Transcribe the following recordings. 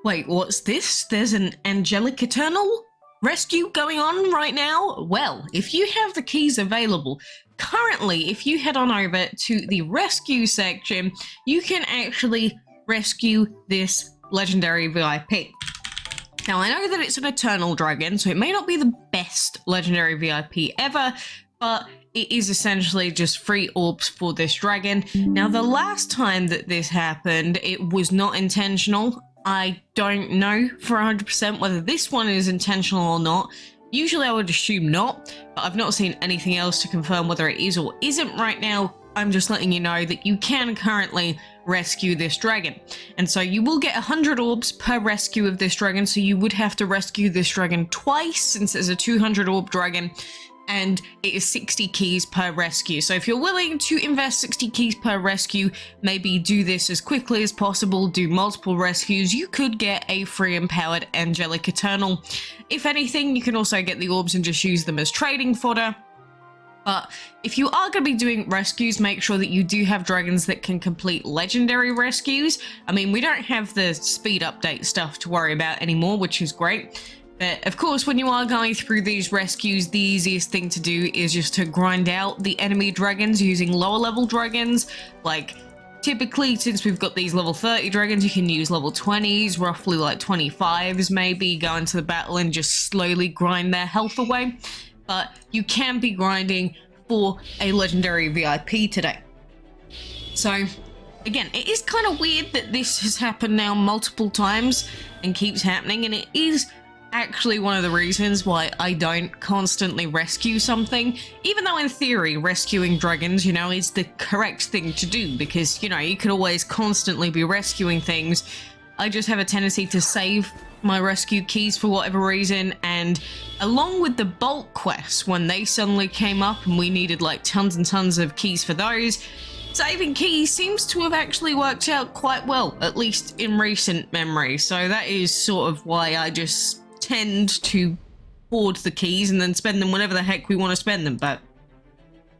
Wait, what's this? There's an Angelic Eternal rescue going on right now? Well, if you have the keys available, currently, if you head on over to the rescue section, you can actually rescue this legendary VIP. Now, I know that it's an Eternal Dragon, so it may not be the best legendary VIP ever, but it is essentially just free orbs for this dragon. Now, the last time that this happened, it was not intentional. I don't know for 100% whether this one is intentional or not. Usually I would assume not, but I've not seen anything else to confirm whether it is or isn't right now. I'm just letting you know that you can currently rescue this dragon. And so you will get 100 orbs per rescue of this dragon, so you would have to rescue this dragon twice since it's a 200 orb dragon. And it is 60 keys per rescue. So if you're willing to invest 60 keys per rescue, maybe do this as quickly as possible, do multiple rescues, you could get a free empowered Angelic Eternal. If anything, you can also get the orbs and just use them as trading fodder. But if you are going to be doing rescues, make sure that you do have dragons that can complete legendary rescues. I mean, we don't have the speed update stuff to worry about anymore, which is great. But of course, when you are going through these rescues, the easiest thing to do is just to grind out the enemy dragons using lower level dragons. Like, typically, since we've got these level 30 dragons, you can use level 20s, roughly like 25s maybe, go into the battle and just slowly grind their health away. But you can be grinding for a legendary VIP today. So, again, it is kind of weird that this has happened now multiple times and keeps happening, and it is actually one of the reasons why I don't constantly rescue something, even though in theory rescuing dragons, you know, is the correct thing to do, because, you know, you could always constantly be rescuing things. I just have a tendency to save my rescue keys for whatever reason, and along with the bulk quests, when they suddenly came up and we needed like tons and tons of keys for those, saving keys seems to have actually worked out quite well, at least in recent memory. So that is sort of why I just tend to hoard the keys and then spend them whenever the heck we want to spend them. But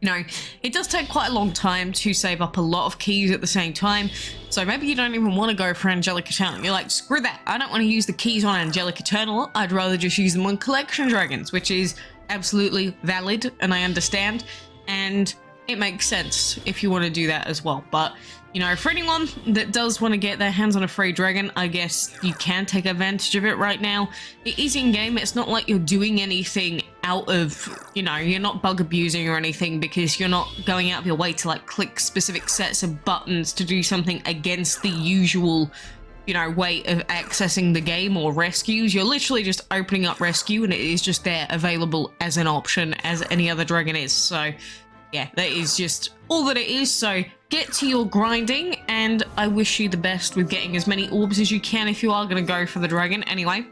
you know, it does take quite a long time to save up a lot of keys at the same time, so maybe you don't even want to go for Angelic Eternal. You're like, screw that, I don't want to use the keys on Angelic Eternal, I'd rather just use them on collection dragons, which is absolutely valid, and I understand, and it makes sense if you want to do that as well. But you know, for anyone that does want to get their hands on a free dragon, I guess you can take advantage of it right now. It is in game, it's not like you're doing anything out of, you know, you're not bug abusing or anything, because you're not going out of your way to like click specific sets of buttons to do something against the usual, you know, way of accessing the game or rescues. You're literally just opening up rescue and it is just there available as an option as any other dragon is. So yeah, that is just all that it is. So get to your grinding, and I wish you the best with getting as many orbs as you can if you are going to go for the dragon anyway.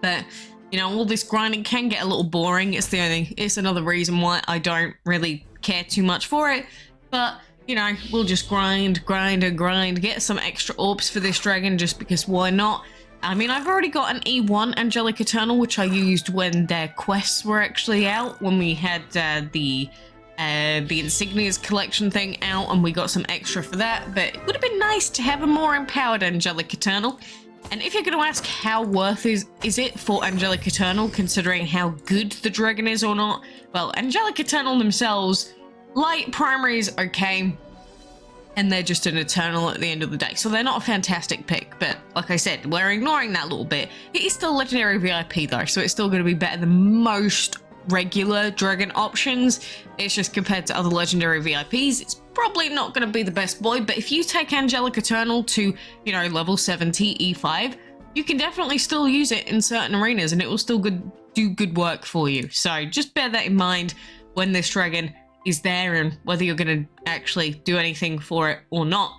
But you know, all this grinding can get a little boring. It's another reason why I don't really care too much for it. But you know, we'll just grind, get some extra orbs for this dragon just because why not? I mean, I've already got an E1 Angelic Eternal, which I used when their quests were actually out, when we had the insignias collection thing out, and we got some extra for that. But it would have been nice to have a more empowered Angelic Eternal. And if you're going to ask how worth is it for Angelic Eternal, considering how good the dragon is or not, well, Angelic Eternal themselves, light primary is okay, and they're just an Eternal at the end of the day, so they're not a fantastic pick. But like I said, we're ignoring that little bit. It is still legendary VIP though, so it's still going to be better than most regular dragon options. It's just compared to other legendary VIPs, it's probably not going to be the best boy. But if you take Angelic Eternal to, you know, level 70 E5, you can definitely still use it in certain arenas and it will still do good work for you. So just bear that in mind when this dragon is there and whether you're going to actually do anything for it or not.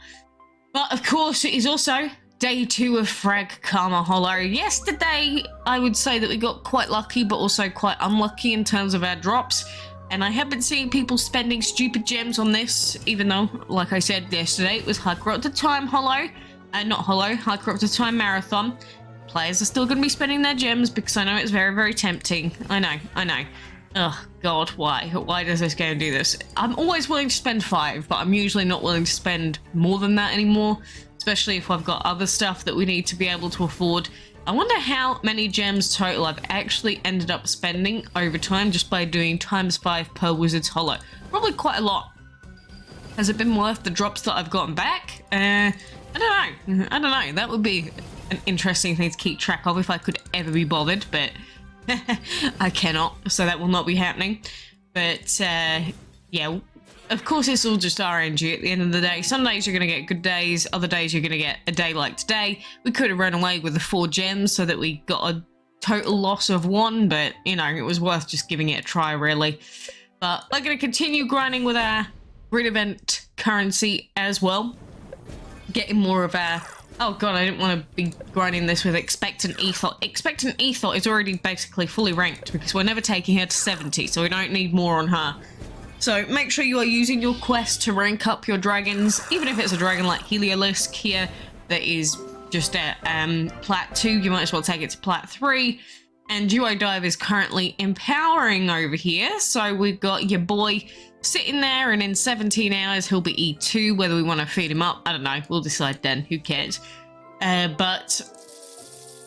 But of course, it is also Day 2 of Frag Karma Hollow. Yesterday, I would say that we got quite lucky, but also quite unlucky in terms of our drops. And I have been seeing people spending stupid gems on this, even though, like I said yesterday, it was High Corrupted Time Hollow. Not Hollow, High Corrupted Time Marathon. Players are still going to be spending their gems because I know it's very, very tempting. I know. Oh god, why? Why does this game do this? I'm always willing to spend 5, but I'm usually not willing to spend more than that anymore. especially if I've got other stuff that we need to be able to afford. I wonder how many gems total I've actually ended up spending over time just by doing ×5 per Wizard's Hollow. Probably quite a lot. Has it been worth the drops that I've gotten back? I don't know. I don't know. That would be an interesting thing to keep track of if I could ever be bothered, but I cannot, so that will not be happening. But yeah, of course it's all just RNG at the end of the day. Some days you're going to get good days, other days you're going to get a day like today. We could have run away with the 4 gems so that we got a total loss of 1, but you know, it was worth just giving it a try really. But we're going to continue grinding with our grid event currency as well. Getting more of our... Oh god, I didn't want to be grinding this with Expectant Ethot. Expectant Ethot is already basically fully ranked because we're never taking her to 70, so we don't need more on her. So make sure you are using your quest to rank up your dragons, even if it's a dragon like Heliolisk here that is just at Plat 2, you might as well take it to Plat 3. And Duo Dive is currently empowering over here, so we've got your boy sitting there, and in 17 hours he'll be E2. Whether we want to feed him up, I don't know, we'll decide then, who cares. But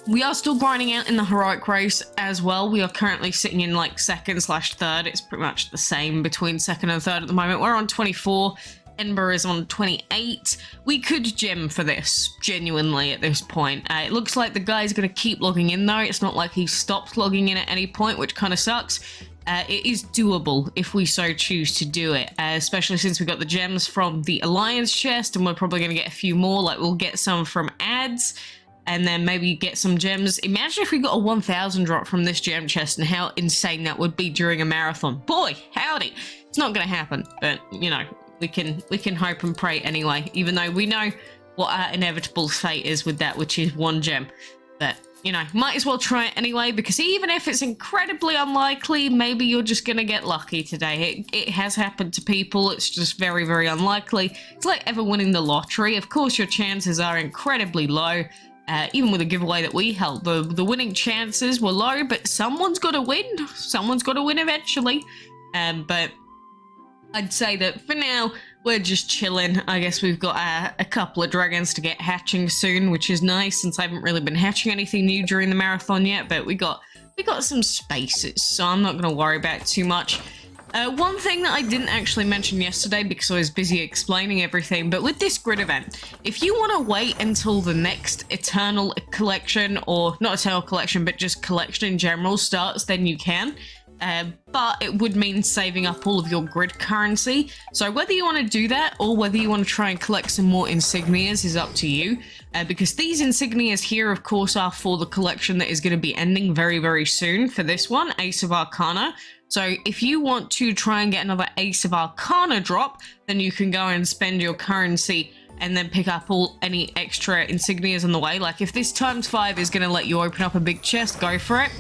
we are still grinding out in the heroic race as well. We are currently sitting in like 2nd/3rd. It's pretty much the same between 2nd and 3rd at the moment. We're on 24. Ember is on 28. We could gem for this, genuinely, at this point. It looks like the guy's going to keep logging in, though. It's not like he stopped logging in at any point, which kind of sucks. It is doable if we so choose to do it, especially since we got the gems from the Alliance chest, and we're probably going to get a few more. Like, we'll get some from ads, and then maybe get some gems. Imagine if we got a 1,000 drop from this gem chest and how insane that would be during a marathon. Boy, howdy. It's not going to happen, but, you know, we can hope and pray anyway, even though we know what our inevitable fate is with that, which is 1 gem. But, you know, might as well try it anyway, because even if it's incredibly unlikely, maybe you're just going to get lucky today. It has happened to people. It's just very, very unlikely. It's like ever winning the lottery. Of course, your chances are incredibly low. Even with a giveaway that we held, the winning chances were low, but someone's got to win. Someone's got to win eventually. But I'd say that for now, we're just chilling. I guess we've got a couple of dragons to get hatching soon, which is nice since I haven't really been hatching anything new during the marathon yet, but we got some spaces, so I'm not going to worry about it too much. One thing that I didn't actually mention yesterday because I was busy explaining everything, but with this grid event, if you want to wait until the next Eternal collection, or not Eternal collection, but just collection in general starts, then you can. But it would mean saving up all of your grid currency. So whether you want to do that or whether you want to try and collect some more insignias is up to you. Because these insignias here, of course, are for the collection that is going to be ending very, very soon for this one, Ace of Arcana. So if you want to try and get another Ace of Arcana drop, then you can go and spend your currency and then pick up any extra insignias on the way. Like if this ×5 is going to let you open up a big chest, go for it.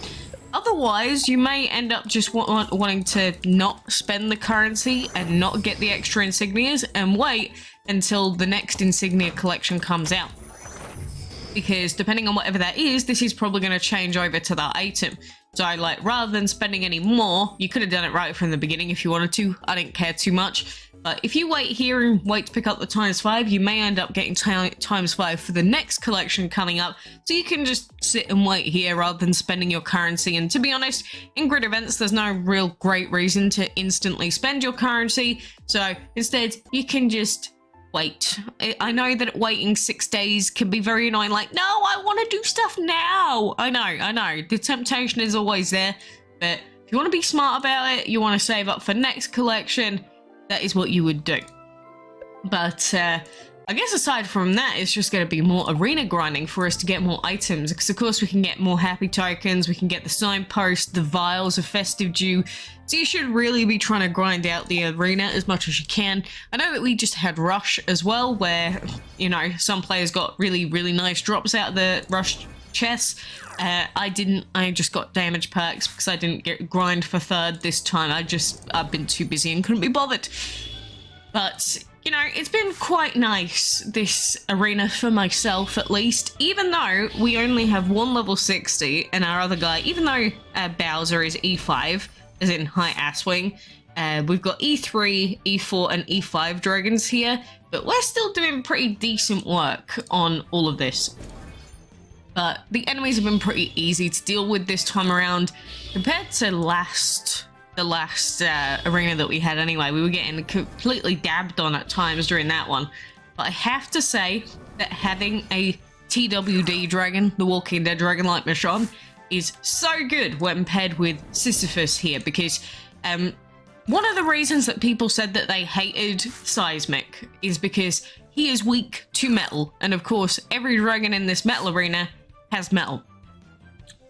Otherwise, you may end up just wanting to not spend the currency and not get the extra insignias and wait until the next insignia collection comes out. Because depending on whatever that is, this is probably going to change over to that item. So like, rather than spending any more, you could have done it right from the beginning if you wanted to. I didn't care too much. But if you wait here and wait to pick up the ×5, you may end up getting ×5 for the next collection coming up. So you can just sit and wait here rather than spending your currency. And to be honest, in grid events, there's no real great reason to instantly spend your currency. So instead, you can just wait. I know that waiting 6 days can be very annoying. Like, no, I want to do stuff now. I know. The temptation is always there. But if you want to be smart about it, you want to save up for next collection, that is what you would do. But I guess aside from that, it's just going to be more arena grinding for us to get more items, because of course we can get more happy tokens, we can get the signpost, the vials of festive dew. So you should really be trying to grind out the arena as much as you can. I know that we just had Rush as well, where, you know, some players got really, really nice drops out of the Rush chests. I didn't. I just got damage perks because I didn't get grind for 3rd this time. I've been too busy and couldn't be bothered. But, you know, it's been quite nice, this arena, for myself at least, even though we only have 1 level 60 and our other guy, even though Bowser is E5, as in high ass wing, we've got E3, E4 and E5 dragons here. but we're still doing pretty decent work on all of this. But the enemies have been pretty easy to deal with this time around compared to the last arena that we had anyway. We were getting completely dabbed on at times during that one. But I have to say that having a TWD dragon, the Walking Dead dragon like Michonne, is so good when paired with Sisyphus here, because one of the reasons that people said that they hated Seismic is because he is weak to metal, and of course every dragon in this metal arena has metal.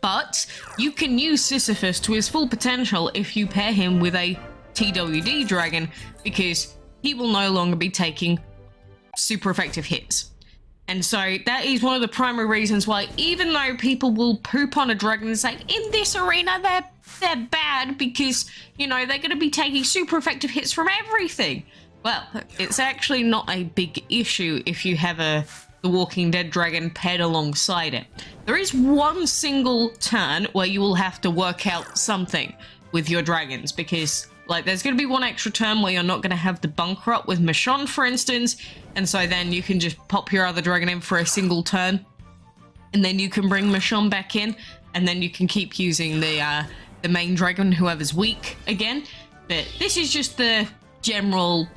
But you can use Sisyphus to his full potential if you pair him with a TWD dragon, because he will no longer be taking super effective hits. And so that is one of the primary reasons why, even though people will poop on a dragon and say, in this arena they're bad because, you know, they're going to be taking super effective hits from everything. Well, it's actually not a big issue if you have the Walking Dead dragon paired alongside it. There is one single turn where you will have to work out something with your dragons, because like there's going to be one extra turn where you're not going to have the bunker up with Michonne, for instance, and so then you can just pop your other dragon in for a single turn, and then you can bring Michonne back in, and then you can keep using the main dragon, whoever's weak, again. But this is just the general,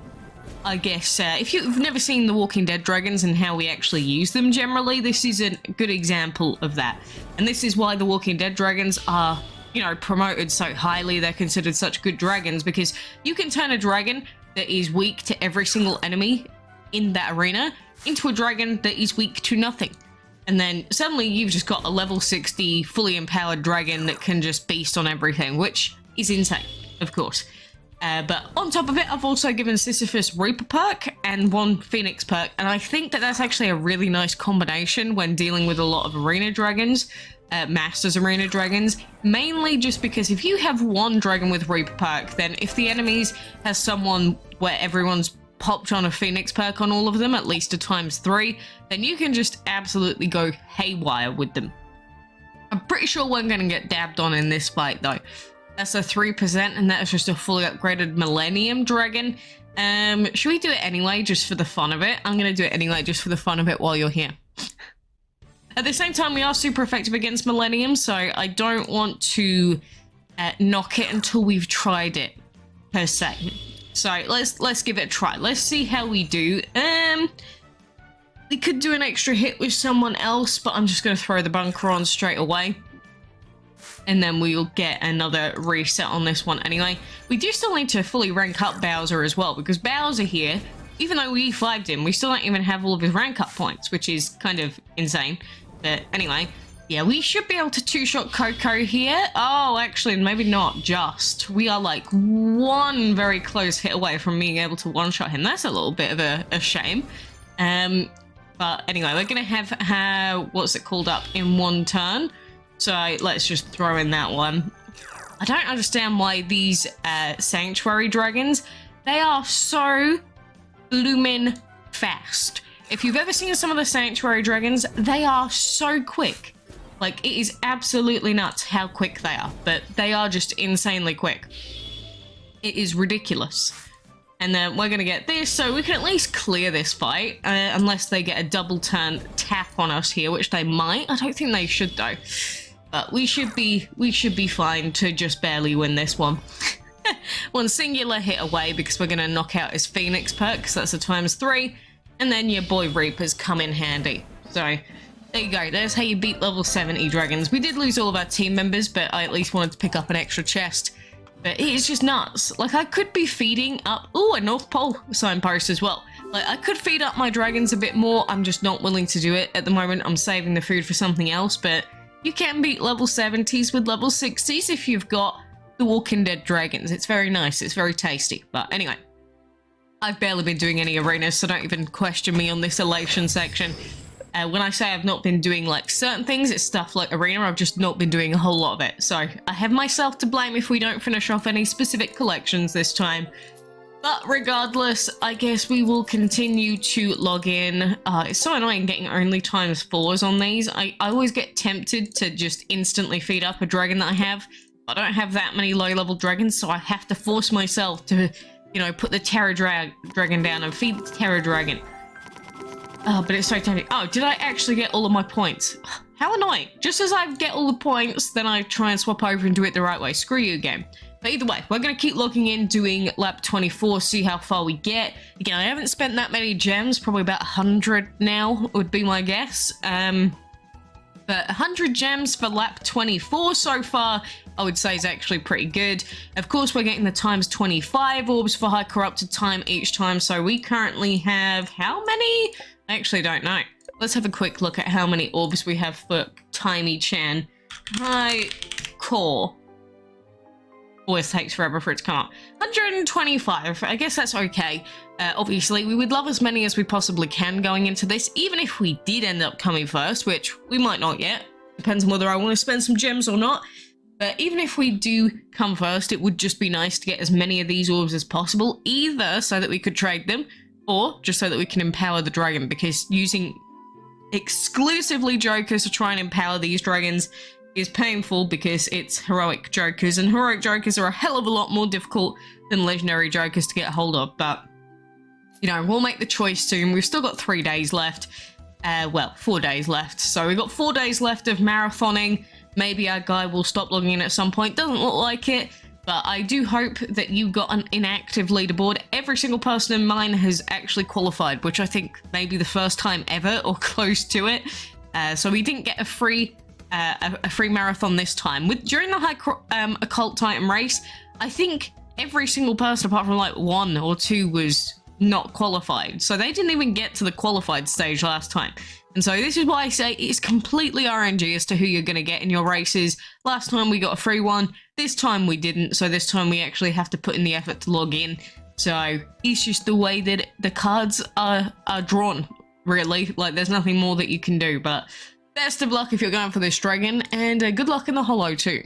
I guess, if you've never seen the Walking Dead dragons and how we actually use them generally, this is a good example of that. And this is why the Walking Dead dragons are, you know, promoted so highly. They're considered such good dragons, because you can turn a dragon that is weak to every single enemy in that arena into a dragon that is weak to nothing. And then suddenly you've just got a level 60 fully empowered dragon that can just beast on everything, which is insane, of course. But on top of it, I've also given Sisyphus Reaper perk and one Phoenix perk, and I think that that's actually a really nice combination when dealing with a lot of arena dragons, Masters Arena dragons, mainly just because if you have one dragon with Reaper perk, then if the enemies has someone where everyone's popped on a Phoenix perk on all of them, at least a ×3, then you can just absolutely go haywire with them. I'm pretty sure we're going to get dabbed on in this fight though. That's a 3%, and that is just a fully upgraded Millennium Dragon. Should we do it anyway, just for the fun of it? I'm going to do it anyway, just for the fun of it while you're here. At the same time, we are super effective against Millennium, so I don't want to knock it until we've tried it, per se. So let's give it a try. Let's see how we do. We could do an extra hit with someone else, but I'm just going to throw the bunker on straight away. And then we'll get another reset on this one anyway. We do still need to fully rank up Bowser as well, because Bowser here, even though we E5'd him, we still don't even have all of his rank up points, which is kind of insane. But anyway, yeah, we should be able to two-shot Coco here. Oh, actually, maybe not just. We are like one very close hit away from being able to one-shot him. That's a little bit of a shame. But anyway, we're going to have, what's it called, up in one turn. So let's just throw in that one. I don't understand why these Sanctuary Dragons, they are so bloomin' fast. If you've ever seen some of the Sanctuary Dragons, they are so quick. Like, it is absolutely nuts how quick they are, but they are just insanely quick. It is ridiculous. And then we're going to get this, so we can at least clear this fight, unless they get a double turn tap on us here, which they might. I don't think they should, though. But we should be fine to just barely win this one. One singular hit away, because we're going to knock out his Phoenix perk, because that's a ×3, and then your boy Reapers come in handy. So there you go, there's how you beat level 70 dragons. We did lose all of our team members, but I at least wanted to pick up an extra chest. But it's just nuts. Like, I could be feeding up, ooh, a North Pole signpost as well. Like, I could feed up my dragons a bit more. I'm just not willing to do it at the moment. I'm saving the food for something else, but you can beat level 70s with level 60s if you've got the Walking Dead dragons. It's very nice. It's very tasty. But anyway, I've barely been doing any arenas, so don't even question me on this elation section. When I say I've not been doing like certain things, it's stuff like arena. I've just not been doing a whole lot of it. So I have myself to blame if we don't finish off any specific collections this time. But regardless, I guess we will continue to log in. It's so annoying getting only ×4s on these. I always get tempted to just instantly feed up a dragon that I have. I don't have that many low-level dragons, so I have to force myself to you know, put the Terror Dragon down and feed the Terror Dragon. Oh, but it's so tempting. Oh, did I actually get all of my points? How annoying. Just as I get all the points, then I try and swap over and do it the right way. Screw you, game. But either way, we're going to keep logging in, doing lap 24, see how far we get. Again, I haven't spent that many gems, probably about 100 now would be my guess. But 100 gems for lap 24 so far, I would say is actually pretty good. Of course, we're getting the times 25 orbs for high corrupted time each time. So we currently have how many? I actually don't know. Let's have a quick look at how many orbs we have for Timey-chan. High core. Always takes forever for it to come up. 125. I guess that's okay. Obviously, we would love as many as we possibly can going into this, even if we did end up coming first, which we might not yet. Depends on whether I want to spend some gems or not. But even if we do come first, it would just be nice to get as many of these orbs as possible, either so that we could trade them, or just so that we can empower the dragon, because using exclusively Jokers to try and empower these dragons is painful because it's heroic Jokers, and heroic Jokers are a hell of a lot more difficult than legendary Jokers to get a hold of. But, you know, we'll make the choice soon. We've still got 3 days left. Well, 4 days left. So we've got 4 days left of marathoning. Maybe our guy will stop logging in at some point. Doesn't look like it. But I do hope that you got an inactive leaderboard. Every single person in mine has actually qualified, which I think may be the first time ever or close to it. So we didn't get a free marathon this time. During the high occult titan race, I think every single person apart from like 1 or 2 was not qualified. So they didn't even get to the qualified stage last time. And so this is why I say it's completely RNG as to who you're going to get in your races. Last time we got a free one. This time we didn't. So this time we actually have to put in the effort to log in. So it's just the way that the cards are drawn, really. Like, there's nothing more that you can do. But best of luck if you're going for this dragon. And good luck in the holo too.